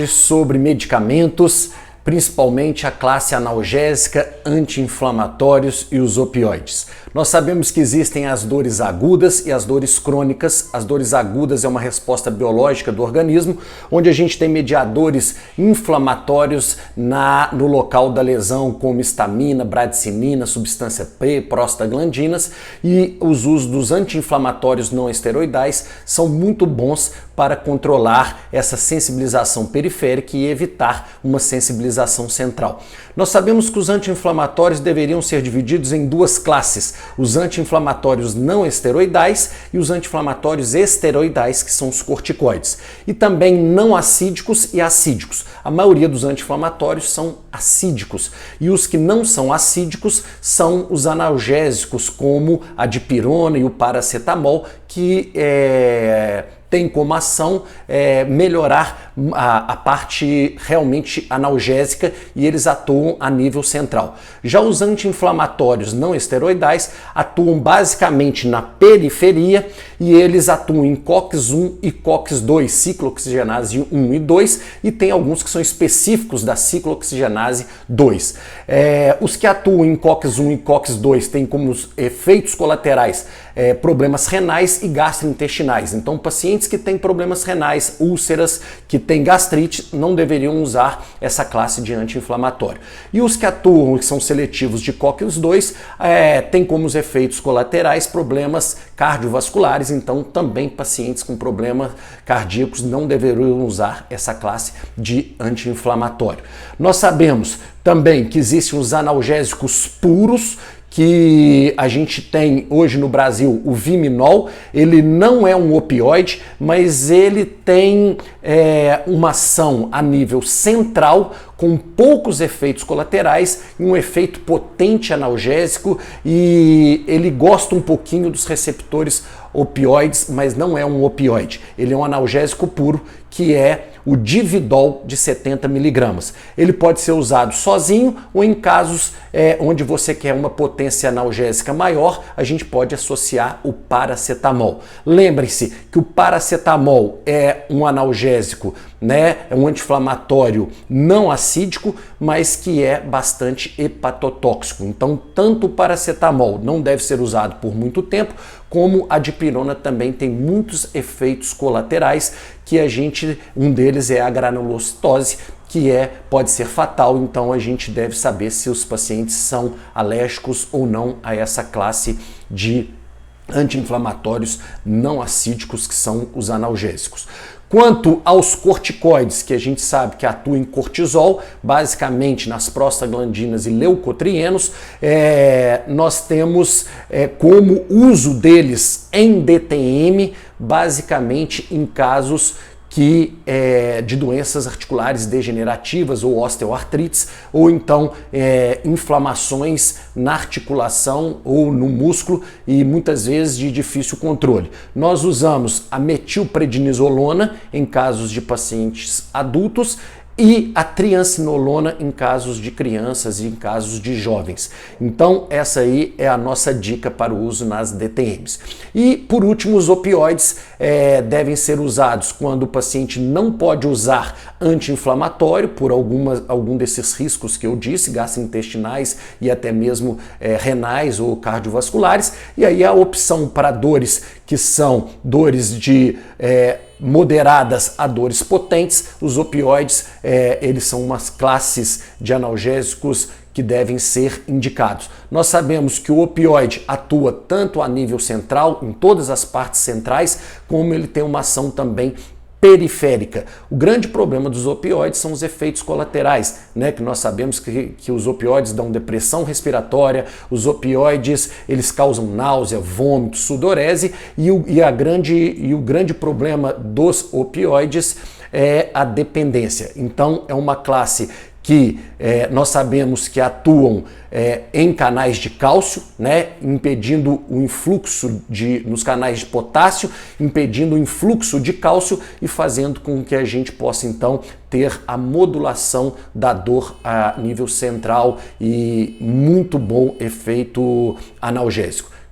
Sobre medicamentos, principalmente a classe analgésica, anti-inflamatórios e os opioides. Nós sabemos que existem as dores agudas e as dores crônicas. As dores agudas é uma resposta biológica do organismo, onde a gente tem mediadores inflamatórios no local da lesão, como histamina, bradicinina, substância P, prostaglandinas, e os usos dos anti-inflamatórios não esteroidais são muito bons para controlar essa sensibilização periférica e evitar uma sensibilização central. Nós sabemos que os anti-inflamatórios deveriam ser divididos em duas classes: os anti-inflamatórios não esteroidais e os anti-inflamatórios esteroidais, que são os corticoides, e também não acídicos e acídicos. A maioria dos anti-inflamatórios são acídicos, e os que não são acídicos são os analgésicos, como a dipirona e o paracetamol, que tem como ação melhorar a parte realmente analgésica, e eles atuam a nível central. Já os anti-inflamatórios não esteroidais atuam basicamente na periferia, e eles atuam em COX-1 e COX-2, ciclooxigenase 1 e 2, e tem alguns que são específicos da ciclooxigenase 2. Os que atuam em COX-1 e COX-2 têm como efeitos colaterais problemas renais e gastrointestinais. Então, pacientes que têm problemas renais, úlceras, que têm gastrite, não deveriam usar essa classe de anti-inflamatório. E os que atuam, que são seletivos de COX-2, têm como os efeitos colaterais problemas cardiovasculares. Então, também pacientes com problemas cardíacos não deveriam usar essa classe de anti-inflamatório. Nós sabemos também que existem os analgésicos puros, que a gente tem hoje no Brasil, o Viminol. Ele não é um opioide, mas ele tem uma ação a nível central, com poucos efeitos colaterais e um efeito potente analgésico, e ele gosta um pouquinho dos receptores opioides, mas não é um opioide. Ele é um analgésico puro, que é o Dividol de 70 miligramas. Ele pode ser usado sozinho, ou em casos onde você quer uma potência analgésica maior, a gente pode associar o paracetamol. Lembre-se que o paracetamol é um analgésico, é um anti-inflamatório não acídico, mas que é bastante hepatotóxico. Então, tanto o paracetamol não deve ser usado por muito tempo, como a dipirona também tem muitos efeitos colaterais, que um deles é a granulocitose, que pode ser fatal. Então a gente deve saber se os pacientes são alérgicos ou não a essa classe de anti-inflamatórios não acídicos, que são os analgésicos. Quanto aos corticoides, que a gente sabe que atuam em cortisol, basicamente nas prostaglandinas e leucotrienos, nós temos como uso deles em DTM, basicamente em casos de doenças articulares degenerativas ou osteoartrites, ou então inflamações na articulação ou no músculo, e muitas vezes de difícil controle. Nós usamos a metilprednisolona em casos de pacientes adultos e a triancinolona em casos de crianças e em casos de jovens. Então essa aí é a nossa dica para o uso nas DTMs. E por último, os opioides devem ser usados quando o paciente não pode usar anti-inflamatório por algum desses riscos que eu disse, gastrointestinais e até mesmo renais ou cardiovasculares. E aí a opção para dores que são dores de moderadas a dores potentes, os opioides, eles são umas classes de analgésicos que devem ser indicados. Nós sabemos que o opioide atua tanto a nível central, em todas as partes centrais, como ele tem uma ação também periférica. O grande problema dos opioides são os efeitos colaterais, que nós sabemos que os opioides dão depressão respiratória, os opioides eles causam náusea, vômito, sudorese, e o grande problema dos opioides é a dependência. Então é uma classe que nós sabemos que atuam em canais de cálcio, impedindo o influxo nos canais de potássio, impedindo o influxo de cálcio e fazendo com que a gente possa então ter a modulação da dor a nível central e muito bom efeito analgésico.